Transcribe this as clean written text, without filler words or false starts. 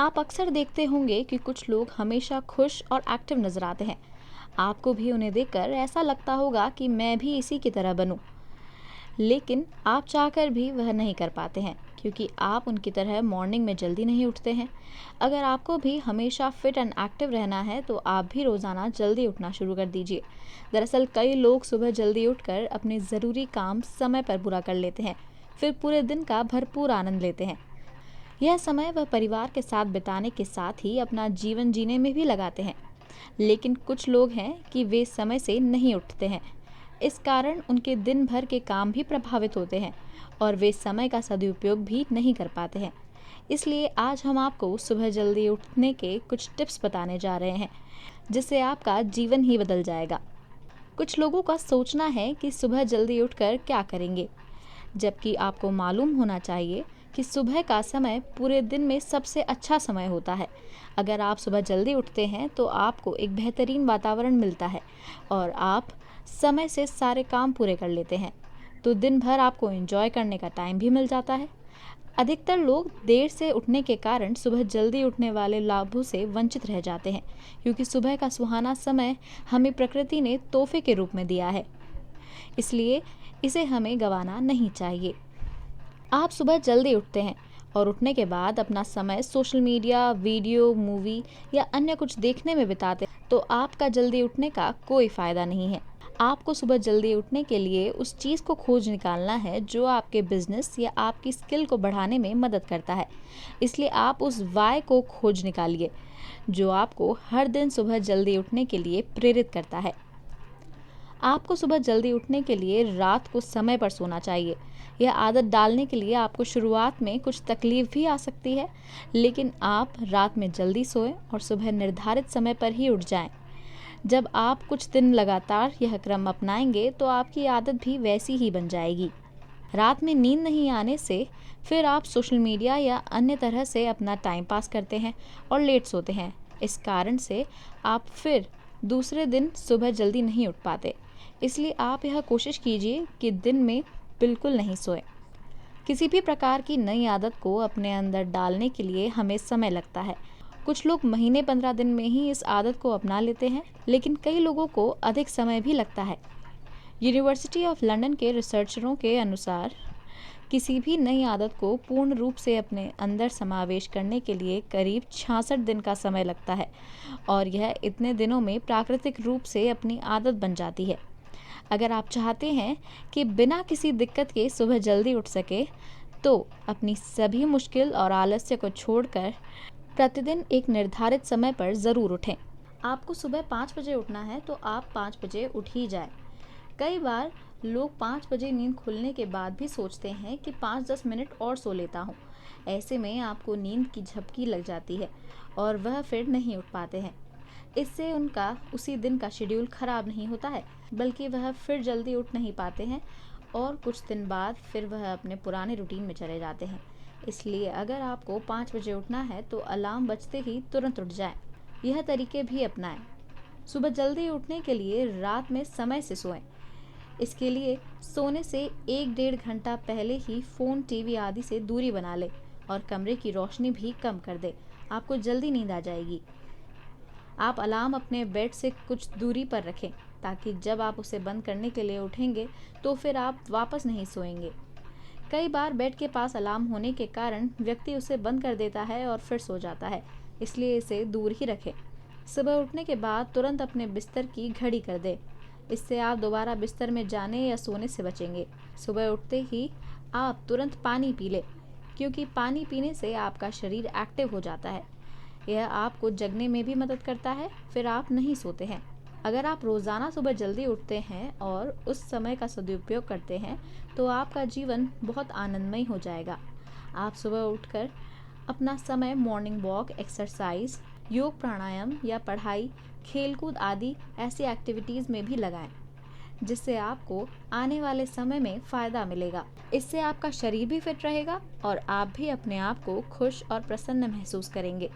आप अक्सर देखते होंगे कि कुछ लोग हमेशा खुश और एक्टिव नजर आते हैं। आपको भी उन्हें देखकर ऐसा लगता होगा कि मैं भी इसी की तरह बनूं। लेकिन आप चाहकर भी वह नहीं कर पाते हैं क्योंकि आप उनकी तरह मॉर्निंग में जल्दी नहीं उठते हैं। अगर आपको भी हमेशा फिट एंड एक्टिव रहना है तो आप भी रोज़ाना जल्दी उठना शुरू कर दीजिए। दरअसल कई लोग सुबह जल्दी उठकर अपने ज़रूरी काम समय पर पूरा कर लेते हैं, फिर पूरे दिन का भरपूर आनंद लेते हैं। यह समय वह परिवार के साथ बिताने के साथ ही अपना जीवन जीने में भी लगाते हैं। लेकिन कुछ लोग हैं कि वे समय से नहीं उठते हैं। इस कारण उनके दिन भर के काम भी प्रभावित होते हैं और वे समय का सदुपयोग भी नहीं कर पाते हैं। इसलिए आज हम आपको सुबह जल्दी उठने के कुछ टिप्स बताने जा रहे हैं, जिससे आपका जीवन ही बदल जाएगा। कुछ लोगों का सोचना है कि सुबह जल्दी उठकर क्या करेंगे, जबकि आपको मालूम होना चाहिए कि सुबह का समय पूरे दिन में सबसे अच्छा समय होता है। अगर आप सुबह जल्दी उठते हैं तो आपको एक बेहतरीन वातावरण मिलता है और आप समय से सारे काम पूरे कर लेते हैं, तो दिन भर आपको एंजॉय करने का टाइम भी मिल जाता है। अधिकतर लोग देर से उठने के कारण सुबह जल्दी उठने वाले लाभों से वंचित रह जाते हैं, क्योंकि सुबह का सुहाना समय हमें प्रकृति ने तोहफे के रूप में दिया है, इसलिए इसे हमें गंवाना नहीं चाहिए। आप सुबह जल्दी उठते हैं और उठने के बाद अपना समय सोशल मीडिया, वीडियो, मूवी या अन्य कुछ देखने में बिताते हैं, तो आपका जल्दी उठने का कोई फ़ायदा नहीं है। आपको सुबह जल्दी उठने के लिए उस चीज़ को खोज निकालना है जो आपके बिजनेस या आपकी स्किल को बढ़ाने में मदद करता है। इसलिए आप उस वाय को खोज निकालिए जो आपको हर दिन सुबह जल्दी उठने के लिए प्रेरित करता है। आपको सुबह जल्दी उठने के लिए रात को समय पर सोना चाहिए। यह आदत डालने के लिए आपको शुरुआत में कुछ तकलीफ भी आ सकती है, लेकिन आप रात में जल्दी सोएं और सुबह निर्धारित समय पर ही उठ जाएं। जब आप कुछ दिन लगातार यह क्रम अपनाएंगे तो आपकी आदत भी वैसी ही बन जाएगी। रात में नींद नहीं आने से फिर आप सोशल मीडिया या अन्य तरह से अपना टाइम पास करते हैं और लेट सोते हैं। इस कारण से आप फिर दूसरे दिन सुबह जल्दी नहीं उठ पाते। इसलिए आप यह कोशिश कीजिए कि दिन में बिल्कुल नहीं सोएं। किसी भी प्रकार की नई आदत को अपने अंदर डालने के लिए हमें समय लगता है। कुछ लोग महीने 15 दिन में ही इस आदत को अपना लेते हैं, लेकिन कई लोगों को अधिक समय भी लगता है। यूनिवर्सिटी ऑफ लंदन के रिसर्चरों के अनुसार किसी भी नई आदत को पूर्ण रूप से अपने अंदर समावेश करने के लिए करीब 66 दिन का समय लगता है और यह इतने दिनों में प्राकृतिक रूप से अपनी आदत बन जाती है। अगर आप चाहते हैं कि बिना किसी दिक्कत के सुबह जल्दी उठ सके, तो अपनी सभी मुश्किल और आलस्य को छोड़कर प्रतिदिन एक निर्धारित समय पर ज़रूर उठें। आपको सुबह 5 बजे उठना है तो आप 5 बजे उठ ही जाएं। कई बार लोग 5 बजे नींद खुलने के बाद भी सोचते हैं कि 5-10 मिनट और सो लेता हूँ। ऐसे में आपको नींद की झपकी लग जाती है और वह फिर नहीं उठ पाते हैं। इससे उनका उसी दिन का शेड्यूल खराब नहीं होता है, बल्कि वह फिर जल्दी उठ नहीं पाते हैं और कुछ दिन बाद फिर वह अपने पुराने रूटीन में चले जाते हैं। इसलिए अगर आपको 5 बजे उठना है तो अलार्म बजते ही तुरंत उठ जाएं। यह तरीके भी अपनाएं। सुबह जल्दी उठने के लिए रात में समय से सोएं। इसके लिए सोने से 1-1.5 घंटा पहले ही फ़ोन, टीवी आदि से दूरी बना लें और कमरे की रोशनी भी कम कर दें। आपको जल्दी नींद आ जाएगी। आप अलार्म अपने बेड से कुछ दूरी पर रखें ताकि जब आप उसे बंद करने के लिए उठेंगे तो फिर आप वापस नहीं सोएंगे। कई बार बेड के पास अलार्म होने के कारण व्यक्ति उसे बंद कर देता है और फिर सो जाता है, इसलिए इसे दूर ही रखें। सुबह उठने के बाद तुरंत अपने बिस्तर की घड़ी कर दें। इससे आप दोबारा बिस्तर में जाने या सोने से बचेंगे। सुबह उठते ही आप तुरंत पानी पी लें, क्योंकि पानी पीने से आपका शरीर एक्टिव हो जाता है। यह आपको जगने में भी मदद करता है, फिर आप नहीं सोते हैं। अगर आप रोज़ाना सुबह जल्दी उठते हैं और उस समय का सदुपयोग करते हैं तो आपका जीवन बहुत आनंदमय हो जाएगा। आप सुबह उठकर अपना समय मॉर्निंग वॉक, एक्सरसाइज, योग, प्राणायाम या पढ़ाई, खेलकूद आदि ऐसी एक्टिविटीज़ में भी लगाएं, जिससे आपको आने वाले समय में फ़ायदा मिलेगा। इससे आपका शरीर भी फिट रहेगा और आप भी अपने आप को खुश और प्रसन्न महसूस करेंगे।